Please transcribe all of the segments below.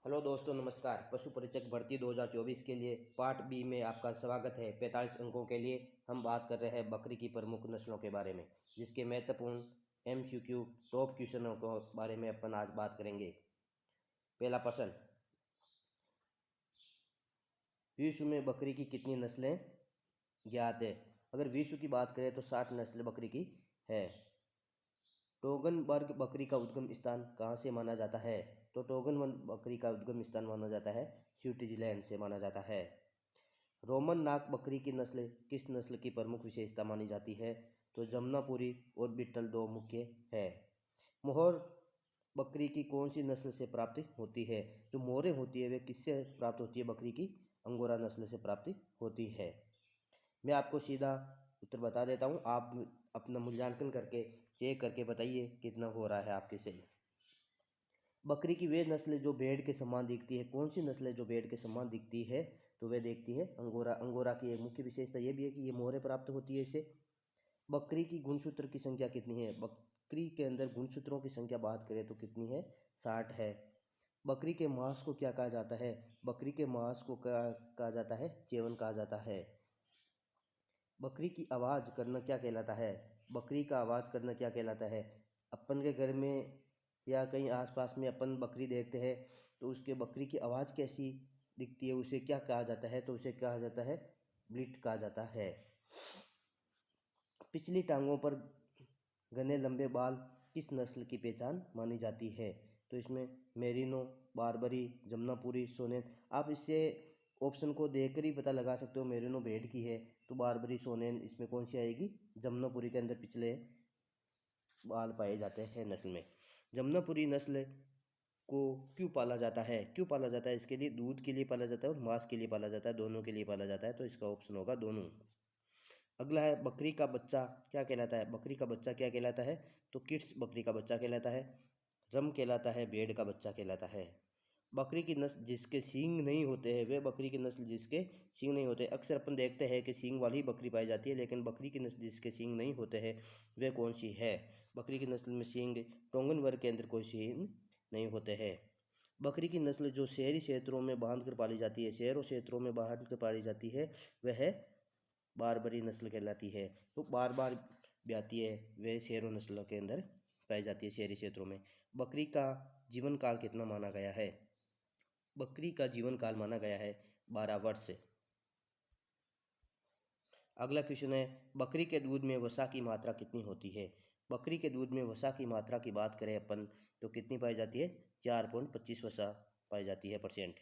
Hello दोस्तों, नमस्कार। पशु परिचक भर्ती 2024 के लिए पार्ट बी में आपका स्वागत है। 45 अंकों के लिए हम बात कर रहे हैं बकरी की प्रमुख नस्लों के बारे में, जिसके महत्वपूर्ण एमसीक्यू टॉप क्वेश्चनों के बारे में अपन आज बात करेंगे। पहला प्रश्न, विश्व में बकरी की कितनी नस्लें ज्ञात है? अगर विश्व की बात करें तो 60 नस्लें बकरी की है। टोगनबर्ग बकरी का उद्गम स्थान कहाँ से माना जाता है? तो टोगनबर्ग बकरी का उद्गम स्थान माना जाता है स्विट्जरलैंड से माना जाता है। रोमन नाक बकरी की नस्ल किस नस्ल की प्रमुख विशेषता मानी जाती है? तो जमुनापुरी और बीटल दो मुख्य है। मोहर बकरी की कौन सी नस्ल से प्राप्त होती है? जो मोहरें होती है वे किससे प्राप्त होती है? बकरी की अंगोरा नस्ल से प्राप्ति होती है। मैं आपको सीधा उत्तर बता देता हूँ, आप अपना मूल्यांकन करके चेक करके बताइए कितना हो रहा है आपके सही। बकरी की वे नस्ल जो भेड़ के समान दिखती है, कौन सी नस्ल है जो भेड़ के समान दिखती है? तो वे देखती है अंगोरा। अंगोरा की एक मुख्य विशेषता ये भी है कि ये मोहरें प्राप्त होती है इससे। बकरी की गुणसूत्र की संख्या कितनी है? बकरी के अंदर गुणसूत्रों की संख्या बात करें तो कितनी है? 60 है। बकरी के मांस को क्या कहा जाता है? बकरी के मांस को क्या कहा जाता है? चेवन कहा जाता है। बकरी की आवाज़ करना क्या कहलाता है? बकरी का आवाज़ करना क्या कहलाता है? अपन के घर में या कहीं आसपास में अपन बकरी देखते हैं तो उसके बकरी की आवाज़ कैसी दिखती है, उसे क्या कहा जाता है? तो उसे कहा जाता है ब्लीट कहा जाता है। पिछली टांगों पर घने लंबे बाल किस नस्ल की पहचान मानी जाती है? तो इसमें मेरिनो, बारबरी, जमुनापुरी, सोनेन। आप इससे ऑप्शन को देखकर ही पता लगा सकते हो। मेरिनो भेड़ की है तो बारबरी, सोनेन इसमें कौन सी आएगी? जमुनापुरी के अंदर पिछले बाल पाए जाते हैं नस्ल में। जमुनापुरी नस्ल को क्यों पाला जाता है? क्यों पाला जाता है? इसके लिए दूध के लिए पाला जाता है और मांस के लिए पाला जाता है, दोनों के लिए पाला जाता है। तो इसका ऑप्शन होगा दोनों। अगला है, बकरी का बच्चा क्या कहलाता है? बकरी का बच्चा क्या कहलाता है? तो किड्स बकरी का बच्चा कहलाता है, रम कहलाता है, भेड़ का बच्चा कहलाता है। बकरी की नस्ल जिसके सींग नहीं होते हैं, वे बकरी की नस्ल जिसके सींग नहीं होते। अक्सर अपन देखते हैं कि सींग वाली बकरी पाई जाती है, लेकिन बकरी की नस्ल जिसके सींग नहीं होते हैं वे कौन सी है? बकरी की नस्ल में सींग टोंगन वर्ग के अंदर कोई सींग नहीं होते हैं। बकरी की नस्ल जो शहरी क्षेत्रों में बांध कर पाली जाती है, शहरों क्षेत्रों में बांध कर पाली जाती है, वह बारबरी नस्ल कहलाती है। तो बार बार ब्याती है, वे शेरों नस्लों के अंदर पाई जाती है शहरी क्षेत्रों में। बकरी का जीवन काल कितना माना गया है? बकरी का जीवन काल माना गया है 12 वर्ष। अगला क्वेश्चन है, बकरी के दूध में वसा की मात्रा कितनी होती है? बकरी के दूध में वसा की मात्रा की बात करें अपन तो कितनी पाई जाती है? 4.25 वसा पाई जाती है परसेंट।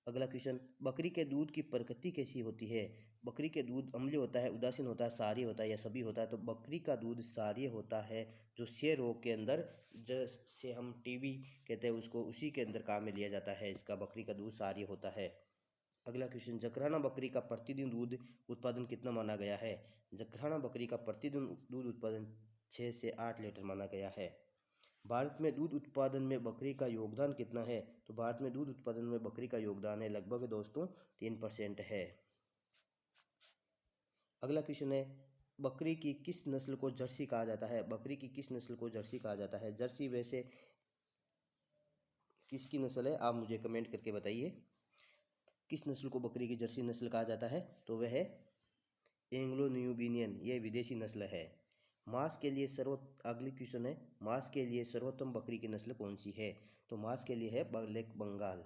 अगला क्वेश्चन, बकरी के दूध की प्रकृति कैसी होती है? बकरी के दूध अम्लीय होता है, उदासीन होता है, क्षारीय होता है या सभी होता है? तो बकरी का दूध क्षारीय होता है, जो क्षय रोग के अंदर, जैसे हम टीबी कहते हैं उसको, उसी के अंदर काम में लिया जाता है। इसका बकरी का दूध क्षारीय होता है। अगला क्वेश्चन, जकराना बकरी का प्रतिदिन दूध उत्पादन कितना माना गया है? जकराना बकरी का प्रतिदिन दूध उत्पादन 6 से 8 लीटर माना गया है। भारत में दूध उत्पादन में बकरी का योगदान कितना है? तो भारत में दूध उत्पादन में बकरी का योगदान है लगभग दोस्तों 3% है। अगला क्वेश्चन है, बकरी की किस नस्ल को जर्सी कहा जाता है? बकरी की किस नस्ल को जर्सी कहा जाता है? जर्सी वैसे किसकी नस्ल है? आप मुझे कमेंट करके बताइए किस नस्ल को बकरी की जर्सी नस्ल कहा जाता है? तो वह है एंग्लो न्यूबिनियन, ये विदेशी नस्ल है। मांस के लिए अगली क्वेश्चन है, मांस के लिए सर्वोत्तम बकरी की नस्ल कौन सी है? तो मांस के लिए है ब्लैक बंगाल।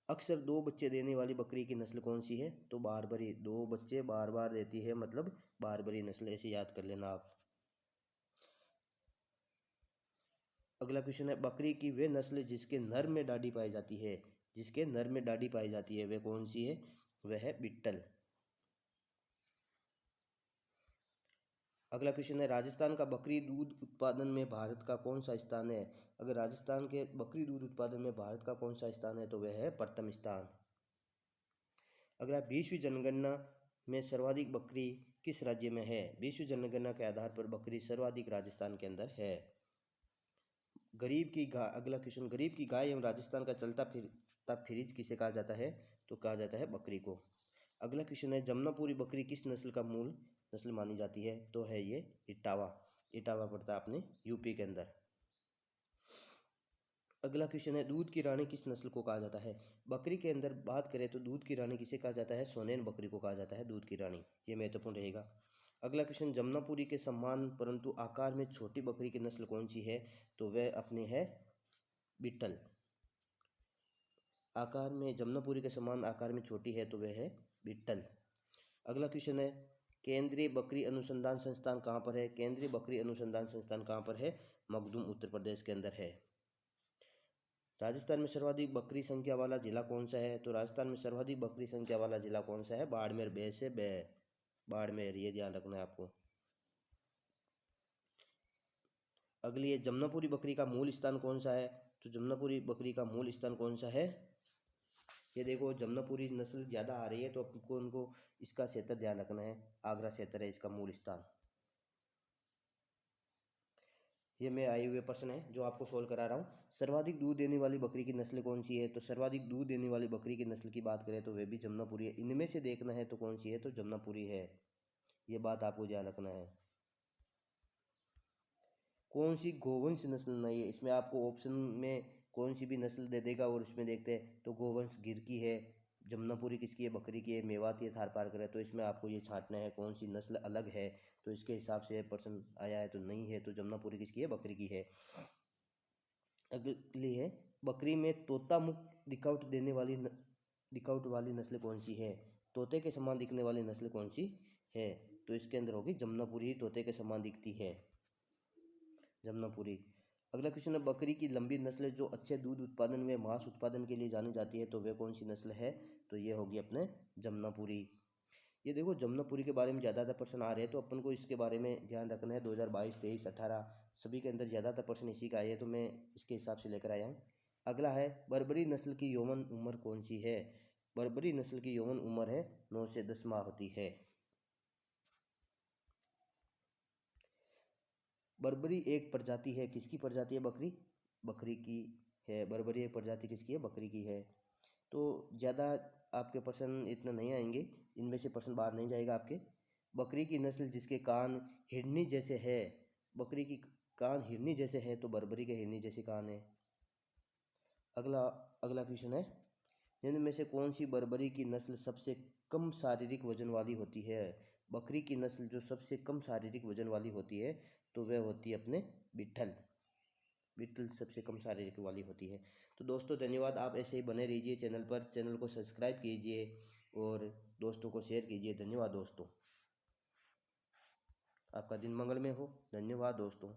अक्सर 2 बच्चे देने वाली बकरी की नस्ल कौन सी है? तो बारबरी। 2 बच्चे बार बार देती है, मतलब बारबरी नस्ल, ऐसे याद कर लेना आप। अगला क्वेश्चन है, बकरी की वे नस्ल जिसके नर में दाढ़ी पाई जाती है, जिसके नर में दाढ़ी पाई जाती है, वे कौन सी है? वह है बिट्टल। अगला क्वेश्चन है, राजस्थान का बकरी दूध उत्पादन में भारत का कौन सा स्थान है? अगर राजस्थान के बकरी दूध उत्पादन में भारत का कौन सा स्थान है? तो वह है प्रथम स्थान। अगला, विश्व जनगणना में सर्वाधिक बकरी किस राज्य में है? विश्व जनगणना के आधार पर बकरी सर्वाधिक राजस्थान के अंदर है। गरीब की गाय, अगला क्वेश्चन, गरीब की गाय एवं राजस्थान का चलता फिरता फ्रिज किसे कहा जाता है? तो कहा जाता है बकरी को। अगला क्वेश्चन है, जमुनापुरी बकरी किस नस्ल का मूल नस्ल मानी जाती है? तो है ये इटावा। इटावा पड़ता है अपने यूपी के अंदर। अगला क्वेश्चन है, दूध की रानी किस नस्ल को कहा जाता है? बकरी के अंदर बात करें तो दूध की रानी किसे कहा जाता है? सोनेन बकरी को कहा जाता है दूध की रानी। ये महत्वपूर्ण रहेगा। अगला क्वेश्चन, जमुनापुरी के समान परंतु आकार में छोटी बकरी की नस्ल कौन सी है? तो वह अपने है बीटल। आकार में जमुनापुरी के समान आकार में छोटी है तो वह है बीटल। अगला क्वेश्चन है, केंद्रीय बकरी अनुसंधान संस्थान कहाँ पर है? केंद्रीय बकरी अनुसंधान संस्थान कहाँ पर है? मखदूम उत्तर प्रदेश के अंदर है। राजस्थान में सर्वाधिक बकरी संख्या वाला जिला कौन सा है? तो राजस्थान में सर्वाधिक बकरी संख्या वाला जिला कौन सा है? बाड़मेर। बे से बे, बाड़मेर, ये ध्यान रखना है आपको। अगली है, जमुनापुरी बकरी का मूल स्थान कौन सा है? तो जमुनापुरी बकरी का मूल स्थान कौन सा है? ये देखो, जमुनापुरी नस्ल ज़्यादा आ रही है तो आपको उनको इसका क्षेत्र ध्यान रखना है। आगरा क्षेत्र है इसका मूल स्थान। ये मैं आए हुए प्रश्न है जो आपको सोल्व करा रहा हूँ। सर्वाधिक दूध देने वाली बकरी की नस्ल कौन सी है? तो सर्वाधिक दूध देने वाली बकरी की नस्ल की बात करें तो वह भी जमुनापुरी है। इनमें से देखना है तो कौन सी है? तो जमुनापुरी है। ये बात आपको ध्यान रखना है। कौन सी गोवंश नस्ल नहीं है? इसमें आपको ऑप्शन में कौन सी भी नस्ल दे देगा और उसमें देखते हैं तो गोवंश गिर की है, जमुनापुरी किसकी है? बकरी की है, मेवाती है, थार पार करे। तो इसमें आपको ये छांटना है कौन सी नस्ल अलग है। तो इसके हिसाब से प्रश्न आया है तो नहीं है, तो जमुनापुरी किसकी है? बकरी की है। अगली है, बकरी में तोता मुख दिखावट वाली नस्ल कौन सी है? तोते के समान दिखने वाली नस्ल कौन सी है? तो इसके अंदर होगी जमुनापुरी ही तोते के समान दिखती है, जमुनापुरी। अगला क्वेश्चन है, बकरी की लंबी नस्ल जो अच्छे दूध उत्पादन व मांस उत्पादन के लिए जानी जाती है तो वह कौन सी नस्ल है? तो ये होगी अपने जमुनापुरी। ये देखो, जमुनापुरी के बारे में ज़्यादातर प्रश्न आ रहे हैं तो अपन को इसके बारे में ध्यान रखना है। 2022, 23, 18 सभी के अंदर ज़्यादातर प्रश्न इसी का आए हैं तो मैं इसके हिसाब से लेकर आया हूँ। अगला है, बर्बरी नस्ल की यौवन उम्र कौन सी है? बर्बरी नस्ल की यौवन उम्र है 9 से 10 माह होती है। बर्बरी एक प्रजाति है, किसकी प्रजाति है? बकरी, बकरी की है। बर्बरी एक प्रजाति किसकी है? बकरी की है। तो ज़्यादा आपके प्रश्न इतना नहीं आएंगे, इनमें से प्रश्न बाहर नहीं जाएगा आपके। बकरी की नस्ल जिसके कान हिरनी जैसे है, बकरी की कान हिरनी जैसे है तो बर्बरी के हिरनी जैसे कान है। अगला अगला क्वेश्चन है, निम्न में से कौन सी बर्बरी की नस्ल सबसे कम शारीरिक वजन वाली होती है? बकरी की नस्ल जो सबसे कम शारीरिक वजन वाली होती है तो वह होती है अपने बिट्ठल। बिट्ठल सबसे कम शारीरिक वाली होती है। तो दोस्तों धन्यवाद, आप ऐसे ही बने रहिए चैनल पर। चैनल को सब्सक्राइब कीजिए और दोस्तों को शेयर कीजिए। धन्यवाद दोस्तों, आपका दिन मंगलमय हो। धन्यवाद दोस्तों।